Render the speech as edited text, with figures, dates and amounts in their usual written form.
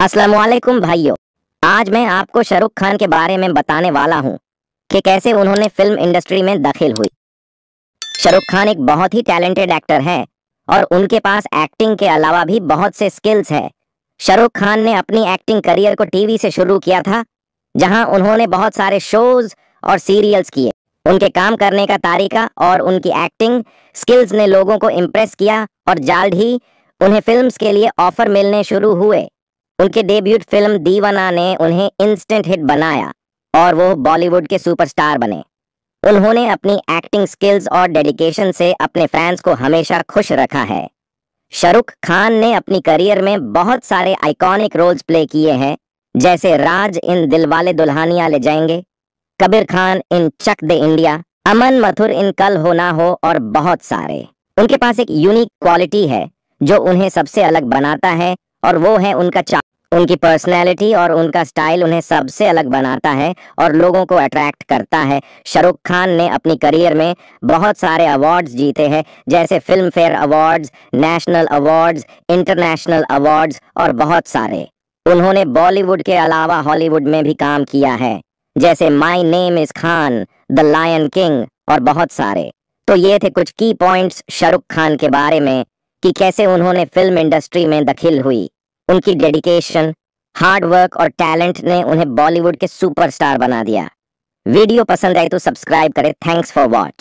अस्सलाम वालेकुम भाइयों। आज मैं आपको शाहरुख खान के बारे में बताने वाला हूँ कि कैसे उन्होंने फिल्म इंडस्ट्री में दाखिल हुई। शाहरुख खान एक बहुत ही टैलेंटेड एक्टर है और उनके पास एक्टिंग के अलावा भी बहुत से स्किल्स है। शाहरुख खान ने अपनी एक्टिंग करियर को टीवी से शुरू किया था, जहां उन्होंने बहुत सारे शोज और सीरियल्स किए। उनके काम करने का तरीका और उनकी एक्टिंग स्किल्स ने लोगों को इम्प्रेस किया और जल्द ही उन्हें फिल्म्स के लिए ऑफर मिलने शुरू हुए। उनके डेब्यूट फिल्म दीवाना ने उन्हें इंस्टेंट हिट बनाया और वो बॉलीवुड के सुपरस्टार बने। उन्होंने अपनी एक्टिंग स्किल्स और डेडिकेशन से अपने फैंस को हमेशा खुश रखा है। शाहरुख खान ने अपनी करियर में बहुत सारे आइकॉनिक रोल्स प्ले किए हैं, जैसे राज इन दिलवाले दुल्हनिया ले जाएंगे, कबीर खान इन चक दे इंडिया, अमन मथुर इन कल हो ना हो और बहुत सारे। उनके पास एक यूनिक क्वालिटी है जो उन्हें सबसे अलग बनाता है और वो है उनका चार्म। उनकी पर्सनैलिटी और उनका स्टाइल उन्हें सबसे अलग बनाता है और लोगों को अट्रैक्ट करता है। शाहरुख खान ने अपनी करियर में बहुत सारे अवार्ड्स जीते हैं, जैसे film fair awards, national awards, international awards और बहुत सारे। उन्होंने बॉलीवुड के अलावा हॉलीवुड में भी काम किया है, जैसे My Name Is Khan, The Lion King और बहुत सारे। तो ये थे कुछ की पॉइंट्स शाहरुख खान के बारे में कि कैसे उन्होंने फिल्म इंडस्ट्री में दाखिल हुई। उनकी डेडिकेशन, हार्ड वर्क और टैलेंट ने उन्हें बॉलीवुड के सुपरस्टार बना दिया। वीडियो पसंद आई तो सब्सक्राइब करें। Thanks for watch.